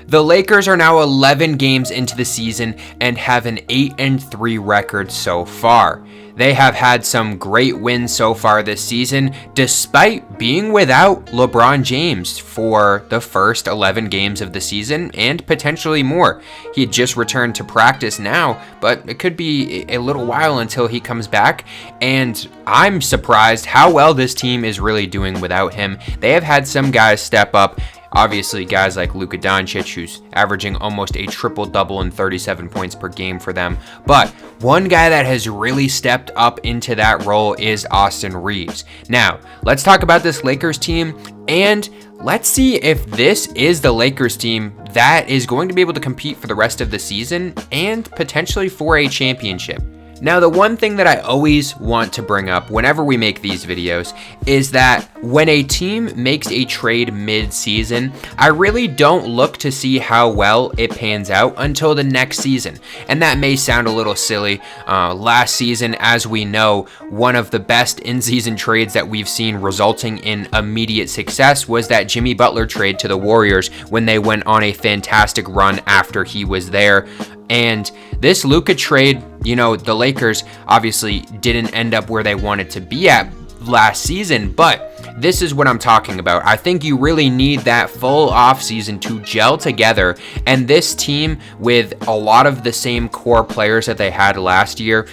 The Lakers are now 11 games into the season and have an 8-3 record so far. They have had some great wins so far this season, despite being without LeBron James for the first 11 games of the season and potentially more. He had just returned to practice now, but it could be a little while until he comes back, and I'm surprised how well this team is really doing without him. They have had some guys step up. Obviously, guys like Luka Doncic, who's averaging almost a triple-double and 37 points per game for them. But one guy that has really stepped up into that role is Austin Reaves. Now, let's talk about this Lakers team, and let's see if this is the Lakers team that is going to be able to compete for the rest of the season and potentially for a championship. Now, the one thing that I always want to bring up whenever we make these videos is that when a team makes a trade mid-season, I really don't look to see how well it pans out until the next season. And that may sound a little silly. Last season, as we know, one of the best in-season trades that we've seen resulting in immediate success was that Jimmy Butler trade to the Warriors when they went on a fantastic run after he was there. And this Luka trade, the Lakers obviously didn't end up where they wanted to be at last season, but this is what I'm talking about. I think you really need that full offseason to gel together, and this team with a lot of the same core players that they had last year,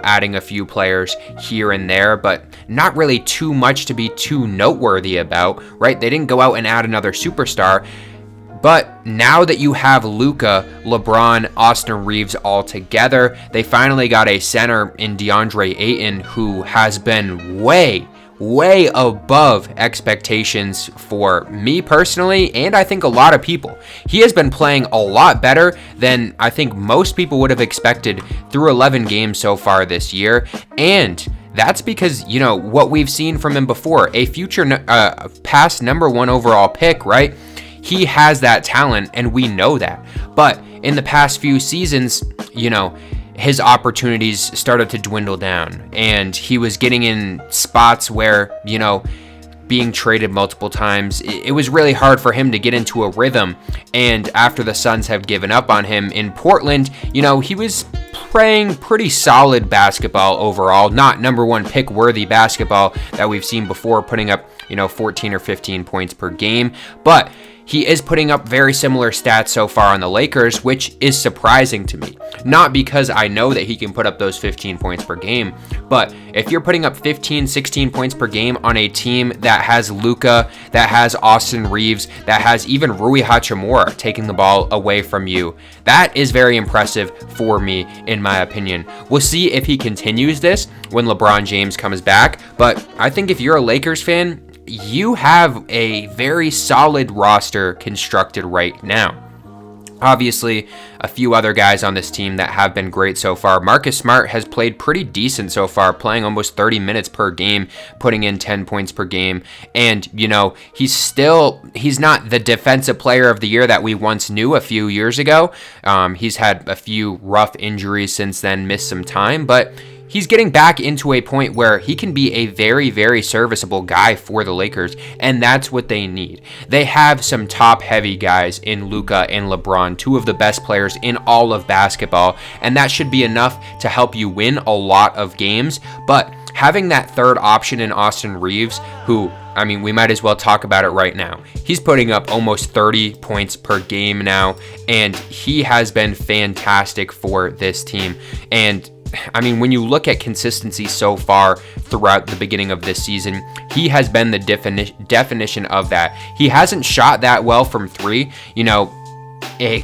adding a few players here and there, but not really too much to be too noteworthy about, right? They didn't go out and add another superstar. But now that you have Luka, LeBron, Austin Reaves all together, they finally got a center in Deandre Ayton who has been way above expectations for me personally, and I think a lot of people. He has been playing a lot better than I think most people would have expected through 11 games so far this year, and that's because, what we've seen from him before, a future past number 1 overall pick, right? He has that talent, and we know that. But in the past few seasons, his opportunities started to dwindle down, and he was getting in spots where, being traded multiple times, it was really hard for him to get into a rhythm. And after the Suns have given up on him in Portland, he was playing pretty solid basketball overall, not number 1 pick worthy basketball that we've seen before, putting up, 14 or 15 points per game. But he is putting up very similar stats so far on the Lakers, which is surprising to me. Not because I know that he can put up those 15 points per game, but if you're putting up 15, 16 points per game on a team that has Luka, that has Austin Reaves, that has even Rui Hachimura taking the ball away from you, that is very impressive for me, in my opinion. We'll see if he continues this when LeBron James comes back, but I think if you're a Lakers fan, you have a very solid roster constructed right now. Obviously, a few other guys on this team that have been great so far. Marcus Smart has played pretty decent so far, playing almost 30 minutes per game, putting in 10 points per game. And, he's not the defensive player of the year that we once knew a few years ago. He's had a few rough injuries since then, missed some time, but he's getting back into a point where he can be a very, very serviceable guy for the Lakers, and that's what they need. They have some top-heavy guys in Luka and LeBron, 2 of the best players in all of basketball, and that should be enough to help you win a lot of games. But having that third option in Austin Reaves, who, we might as well talk about it right now. He's putting up almost 30 points per game now, and he has been fantastic for this team. And when you look at consistency so far throughout the beginning of this season, he has been the definition of that. He hasn't shot that well from 3,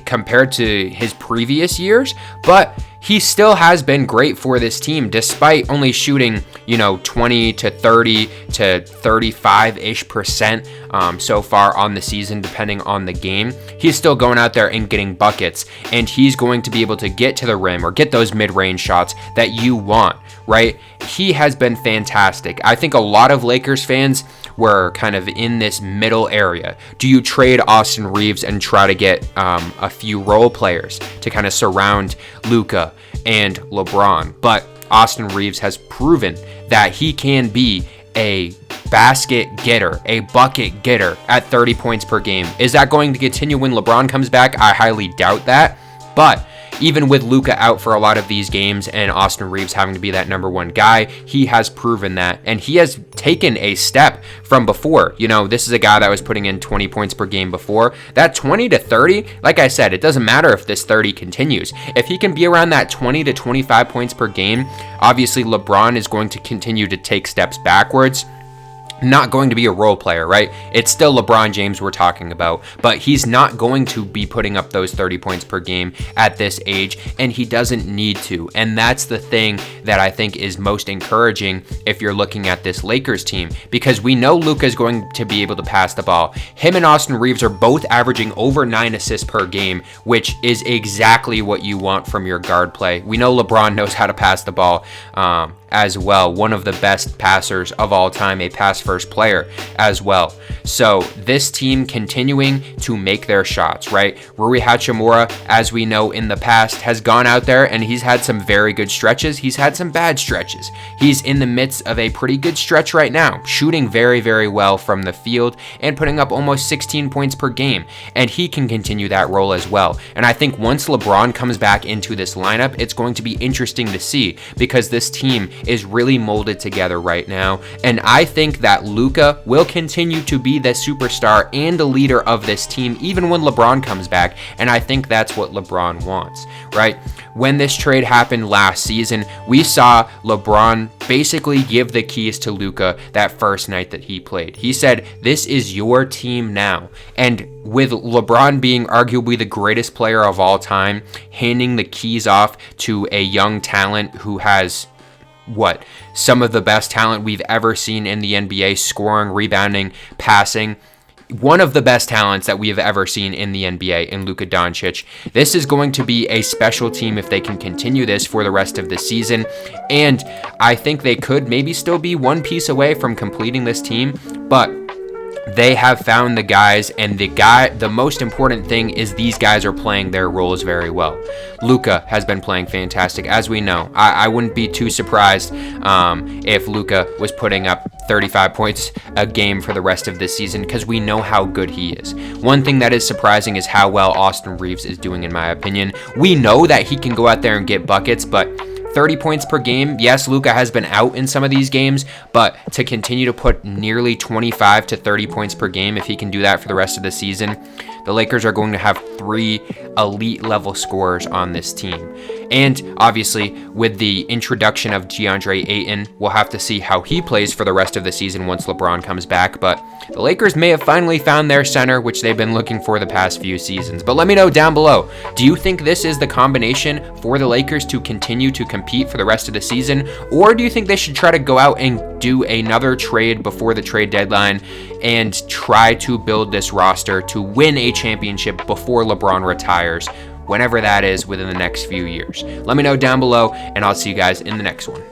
compared to his previous years, but he still has been great for this team despite only shooting, 20 to 30 to 35-ish% so far on the season, depending on the game. He's still going out there and getting buckets, and he's going to be able to get to the rim or get those mid-range shots that you want, right? He has been fantastic. I think a lot of Lakers fans were kind of in this middle area. Do you trade Austin Reaves and try to get a few role players to kind of surround Luka and LeBron? But Austin Reaves has proven that he can be a basket getter, a bucket getter at 30 points per game. Is that going to continue when LeBron comes back? I highly doubt that. But even with Luka out for a lot of these games and Austin Reaves having to be that number one guy, he has proven that, and he has taken a step from before. You know, this is a guy that was putting in 20 points per game before. That 20 to 30, like I said, it doesn't matter if this 30 continues. If he can be around that 20 to 25 points per game, obviously LeBron is going to continue to take steps backwards. Not going to be a role player, right? It's still LeBron James we're talking about, but he's not going to be putting up those 30 points per game at this age, and he doesn't need to. And that's the thing that I think is most encouraging if you're looking at this Lakers team, because we know Luka is going to be able to pass the ball. Him and Austin Reaves are both averaging over 9 assists per game, which is exactly what you want from your guard play. We know LeBron knows how to pass the ball as well. One of the best passers of all time, a pass-first player as well. So this team continuing to make their shots, right? Rui Hachimura, as we know in the past, has gone out there and he's had some very good stretches. He's had some bad stretches. He's in the midst of a pretty good stretch right now, shooting very, very well from the field and putting up almost 16 points per game. And he can continue that role as well. And I think once LeBron comes back into this lineup, it's going to be interesting to see, because this team is really molded together right now. And I think that Luka will continue to be the superstar and the leader of this team even when LeBron comes back. And I think that's what LeBron wants, right? When this trade happened last season, we saw LeBron basically give the keys to Luka that first night that he played. He said, "This is your team now." And with LeBron being arguably the greatest player of all time, handing the keys off to a young talent who has some of the best talent we've ever seen in the NBA, scoring, rebounding, passing. One of the best talents that we have ever seen in the NBA in Luka Doncic. This is going to be a special team if they can continue this for the rest of the season. And I think they could maybe still be one piece away from completing this team, but they have found the guys, and the most important thing is these guys are playing their roles very well. Luka has been playing fantastic, as we know. I wouldn't be too surprised if Luka was putting up 35 points a game for the rest of this season, because we know how good he is. One thing that is surprising is how well Austin Reaves is doing, in my opinion. We know that he can go out there and get buckets, but 30 points per game. Yes, Luka has been out in some of these games, but to continue to put nearly 25 to 30 points per game, if he can do that for the rest of the season, the Lakers are going to have 3 elite level scorers on this team. And obviously, with the introduction of Deandre Ayton, we'll have to see how he plays for the rest of the season once LeBron comes back. But the Lakers may have finally found their center, which they've been looking for the past few seasons. But let me know down below, do you think this is the combination for the Lakers to continue to compete for the rest of the season? Or do you think they should try to go out and do another trade before the trade deadline and try to build this roster to win a championship before LeBron retires, whenever that is within the next few years? Let me know down below, and I'll see you guys in the next one.